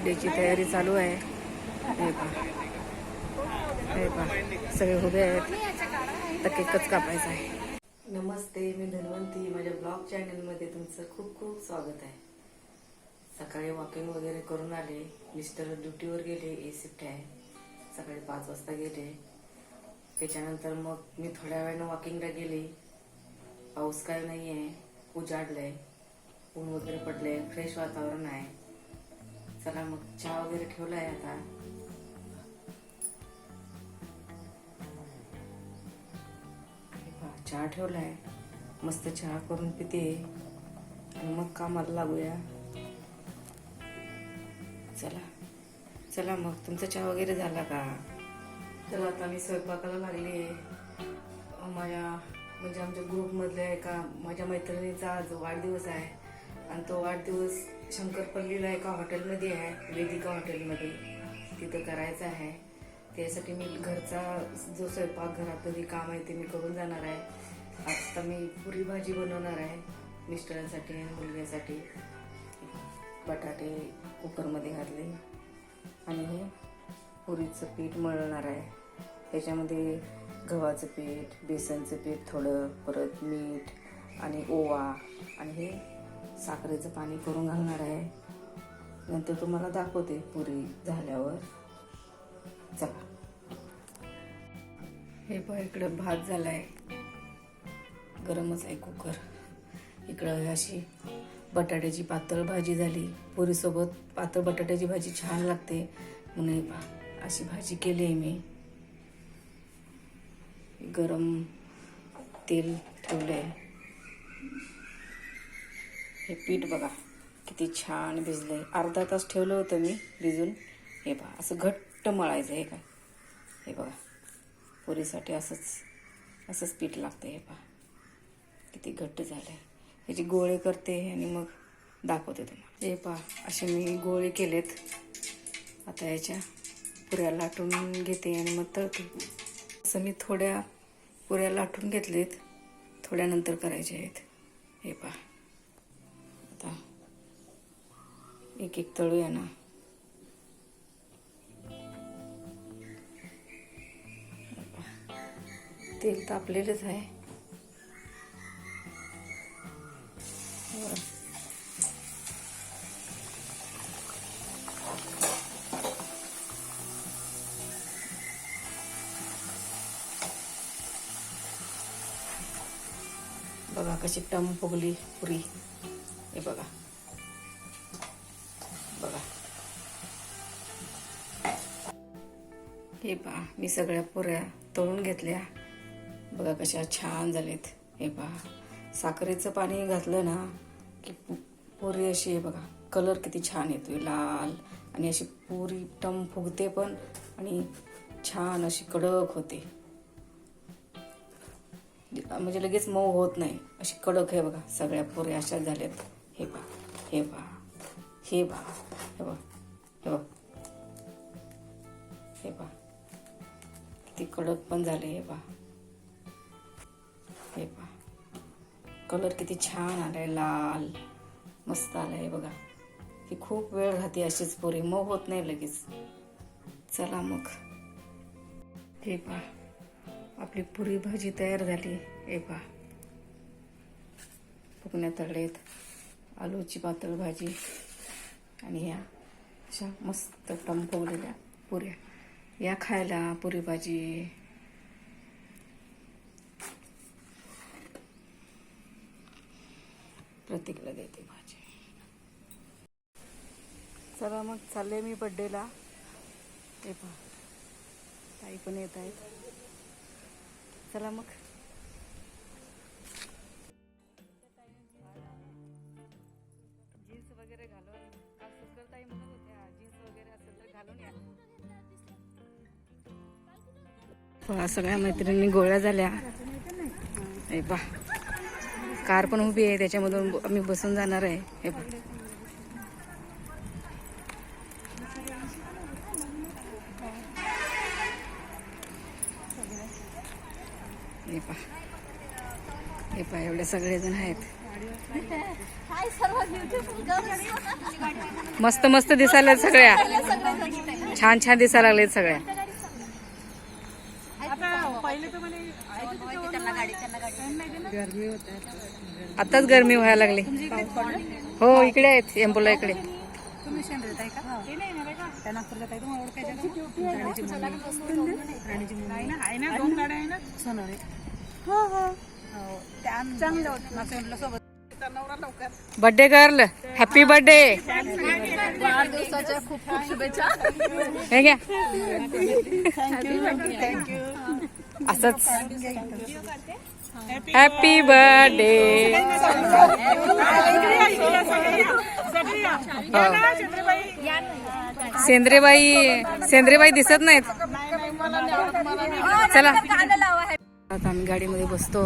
उठल्याची तयारी चालू आहे. हे पहा सगळे उभे आहेत. तर केकच कापायचा आहे. नमस्ते, मी धन्वंती. माझ्या ब्लॉग चॅनलमध्ये तुमचं खूप खूप स्वागत आहे. सकाळी वॉकिंग वगैरे करून आले. मिस्टर ड्युटीवर गेले. शिफ्ट आहे. सकाळी 5 वाजता गेले. त्याच्यानंतर मग मी थोड्या वेळानं वॉकिंगला गेले. पाऊस काय नाही आहे, उजाडलंय, ऊन वगैरे पडलंय, फ्रेश वातावरण आहे. चला मग चहा वगैरे ठेवलाय. आता चहा ठेवलाय. मस्त चहा करून पिते आणि मग कामाला लागूया. चला चला मग तुमचा चहा वगैरे झाला का? तर आता मी स्वयंपाकाला लागले. म्हणजे आमच्या ग्रुपमधल्या एका माझ्या मैत्रिणीचा आज वाढदिवस आहे आणि तो वाढदिवस शंकरपल्लीला एका हॉटेलमध्ये आहे, वेदिका हॉटेलमध्ये. तिथं करायचा आहे. त्यासाठी मी घरचा जो स्वयंपाक घरातली काम आहे ते मी करून जाणार आहे. आता मी पुरी भाजी बनवणार आहे मिस्टरांसाठी आणि मुलग्यासाठी. बटाटे कुकरमध्ये घातले आणि हे पुरीचं पीठ मळणार आहे. त्याच्यामध्ये गव्हाचं पीठ, बेसनचं पीठ थोडं, परत मीठ आणि ओवा आणि हे साखरेचं पाणी करून घालणार आहे. नंतर तुम्हाला दाखवते पुरी झाल्यावर. चला. हे पहा इकडं भात झालाय, गरमच आहे कुकर. इकडं अशी बटाट्याची पातळ भाजी झाली. पुरीसोबत पातळ बटाट्याची भाजी छान लागते म्हणून अशी भाजी केली आहे मी. गरम तेल ठेवलंय. हे पीठ बघा किती छान भिजलंय. अर्धा तास ठेवलं होतं मी भिजून. हे पहा असं घट्ट मळायचं. हे काय हे बघा पुरीसाठी असंच पीठ लागतं. हे पहा किती घट्ट झालंय. याची गोळे करते आणि मग दाखवते तुम्हाला. हे पहा असे मी गोळे केलेत. आता याच्या पुऱ्या लाटून घेते आणि मग तळते. असं मी थोड्या पुऱ्या लाटून घेतलेत, थोड्यानंतर करायच्या आहेत. हे पहा आता एक एक तळूया ना. तेल तापलेलंच आहे. बघा कशी टम फुगली पुरी. हे बघा बघा. हे पहा मी सगळ्या पुऱ्या तळून घेतल्या. बघा कशा छान झालेत. हे पहा साखरेचं पाणी घातलं ना की पुरी अशी आहे बघा. कलर किती छान येतोय, लाल, आणि अशी पुरी टम फुगते पण आणि छान अशी कडक होते. म्हणजे लगेच मऊ होत नाही, अशी कडक आहे बघा. सगळ्या पुऱ्या अशाच झाल्यात. हे पहा हे पहा हे पहा हे बघा हे बघा हे पहा किती कडक पण झाले. हे पहा हे पहा कलर किती छान आलाय, लाल मस्त आलाय. हे बघा ही खूप वेळ राहते अशीच पुरी, मऊ होत नाही लगेच. चला मग. हे पहा आपली पुरी भाजी तयार झाली. हे पहा फुकण्या तळलेत, आलूची पातळ भाजी आणि ह्या अशा मस्त टम फुगलेल्या पुऱ्या. या खायला पुरी भाजी. प्रत्येकाला देते भाजी. चला मग चालले मी बड्डेला. हे पहा ताई पण येत आहेत. चला मग. जीन्स वगैरे घालून काल सुकरताई म्हणत होत्या जीन्स वगैरे असेल तर घालून या. पहा सगळ्या मैत्रिणी गोळ्या झाल्या. हे पहा कार पण उभी आहे, त्याच्यामधून आम्ही बसून जाणार आहे. हे पहा हे पहा हे पहा एवढे सगळेजण आहेत. मस्त मस्त दिसायला सगळ्या, छान छान दिसायला लागलेत सगळ्या. आताच गरमी व्हायला लागली. हो इकडे आहेत एम्पोला इकडे. Birthday girl, happy birthday. वाढदिवसाच्या खूप खूप शुभेच्छा. हे घ्या. असंच हॅपी बर्थडे. सेंद्रेबाई दिसत नाहीत. चला आता आम्ही गाडीमध्ये बसतो.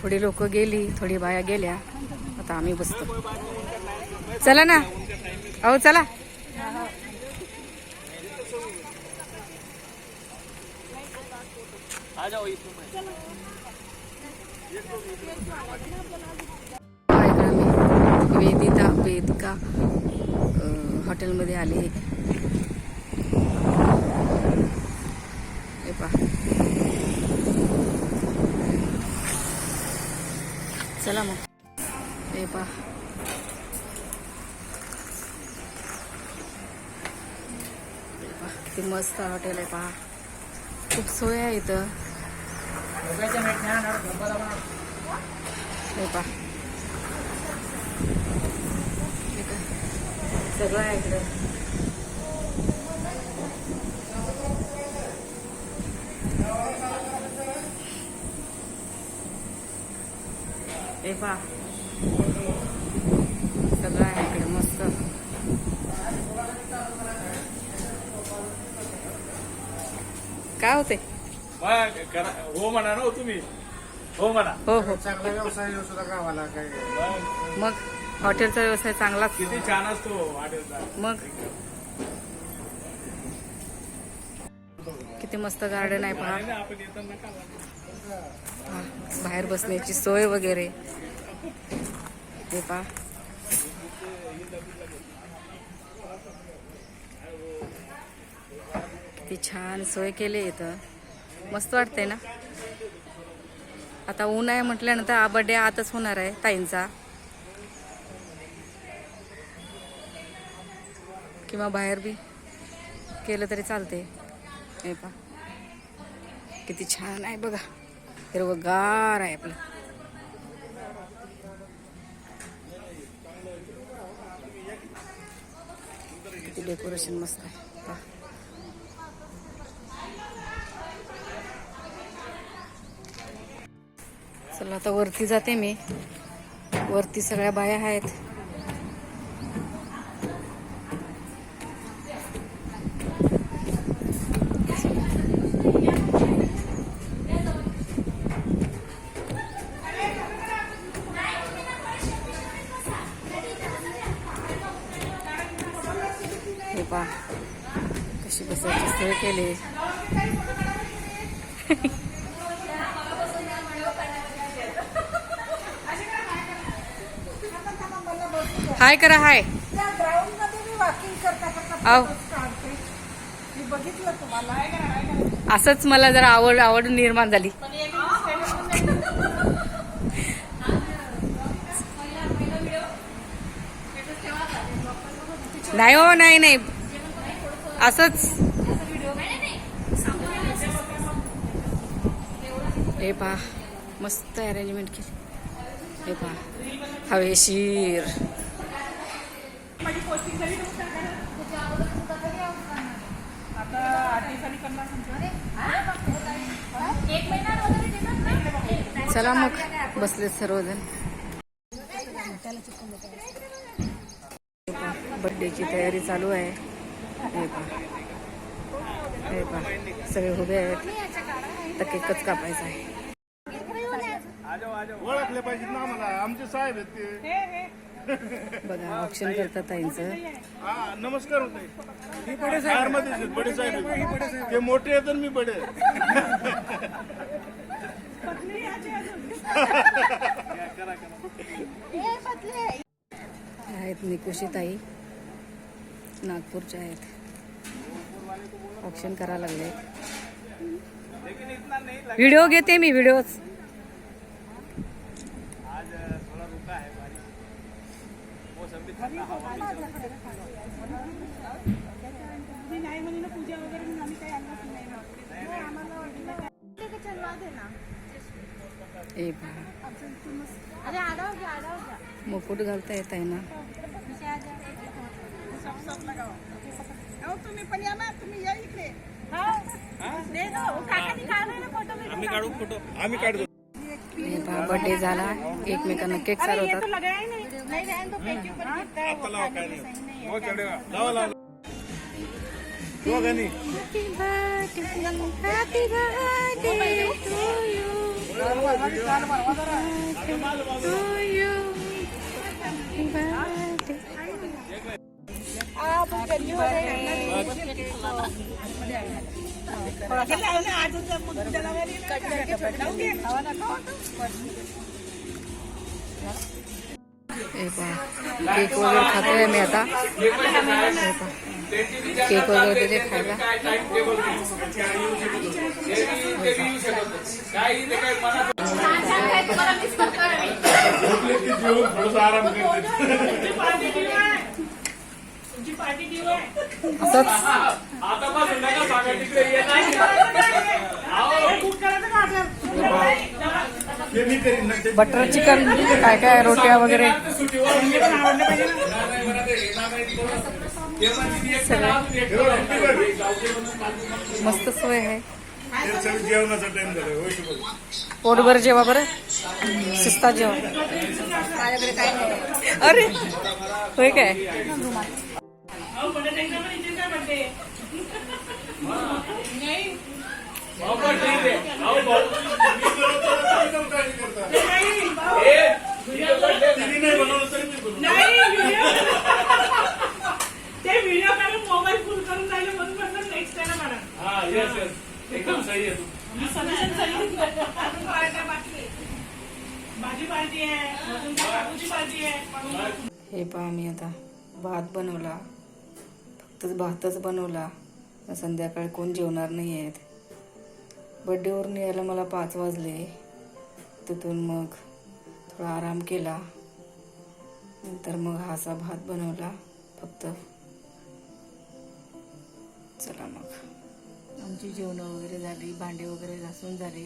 थोडी लोक गेली, थोडी बाया गेल्या, आता आम्ही बसतो. चला ना, अहो चला. वेदिका हॉटेलमध्ये आले. हे पहा, चला मग. हे पहा, किती मस्त हॉटेल आहे पहा. खूप सोय आहे इथं. हे पहा, सगळं आहे इकडं. हे पहा, सगळं आहे इकडे मस्त. काय होते? हो म्हणा ना तुम्ही. हो म्हणा. हो हो, चांगला व्यवसाय सुद्धा गावाला काय. मग हॉटेलचा व्यवसाय चांगलाच. किती छान असतो हॉटेलचा. मग किती मस्त गार्डन आहे पहा. आपण येताना का बाहेर बसण्याची सोय वगैरे. हे पहा, किती छान सोय केली इथं. मस्त वाटतंय ना. आता ऊन आहे म्हटल्यानंतर हा बर्थडे आतच होणार आहे ताईंचा, किंवा बाहेर बी केलं तरी चालते. हे पहा, किती छान आहे बघा. हिरवंगार आहे आपलं. किती डेकोरेशन मस्त आहे पहा. चला आता वरती जाते मी. वरती सगळ्या बाया आहेत. हे पहा, कशी बसायची सोय केली. हाय करा, हाय. असंच मला जरा आवड निर्माण झाली. नाही हो, नाही असंच. हे पहा, मस्त अरेंजमेंट केली. हे पहा, हवेशीर. चला मग, बसले सर्वजण. बर्थडेची तयारी चालू आहे. हे पहा, हे पहा, सगळे उभे आहेत. तर केकच कापायचा आहे. ओळखले पाहिजे ना मला. आमचे साहेब आहेत ते. बघा, ऑप्शन करतात ताईंचं. नमस्कार होते. बडे साहेब. ते मोठे आहेत मी बडे. आहेत निकुशी ताई, नागपूरच्या आहेत. ऑप्शन करायला लागले. व्हिडिओ घेते मी, व्हिडिओ. मुकुट घालता येत आहे ना. तुम्ही पण या ना, तुम्ही या इकडे. आम्ही काढू फोटो, आम्ही काढतो. बर्थडे झाला, एकमेकांना केक सारवतात. आता लावा काय नाही. हो चढेवा, लावा लावा. दोघांनी. केक वगैरे खातोय मी आता. केक वगैरे देते खायला. बटर चिकन, काय काय रोट्या वगैरे मस्त सोय आहे. जेवणाचा टाइम झाला. पोटभर जेवा बरं, शिस्ता जेवा. अरे होय काय. ते व्हिडिओ काढून मोबाईल फुल करून राहिले म्हणून म्हटलं नेक्स्ट टाइम मारा. हा यस यस, एकदम सही आहे. भाजी पार्टी आहे, काकूची पार्टी आहे. हे पहा, मी आता भात बनवला, फक्त भातच बनवला. संध्याकाळी कोण जेवणार नाही आहेत. बड्डेवरून यायला मला 5 वाजले. तिथून मग थोडा आराम केला. नंतर मग हा असा भात बनवला फक्त. चला मग आमची जेवणं वगैरे झाली, भांडे वगैरे घासून झाले.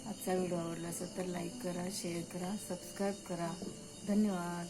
आजचा व्हिडिओ आवडला असेल तर लाईक करा, शेअर करा, सबस्क्राईब करा. धन्यवाद.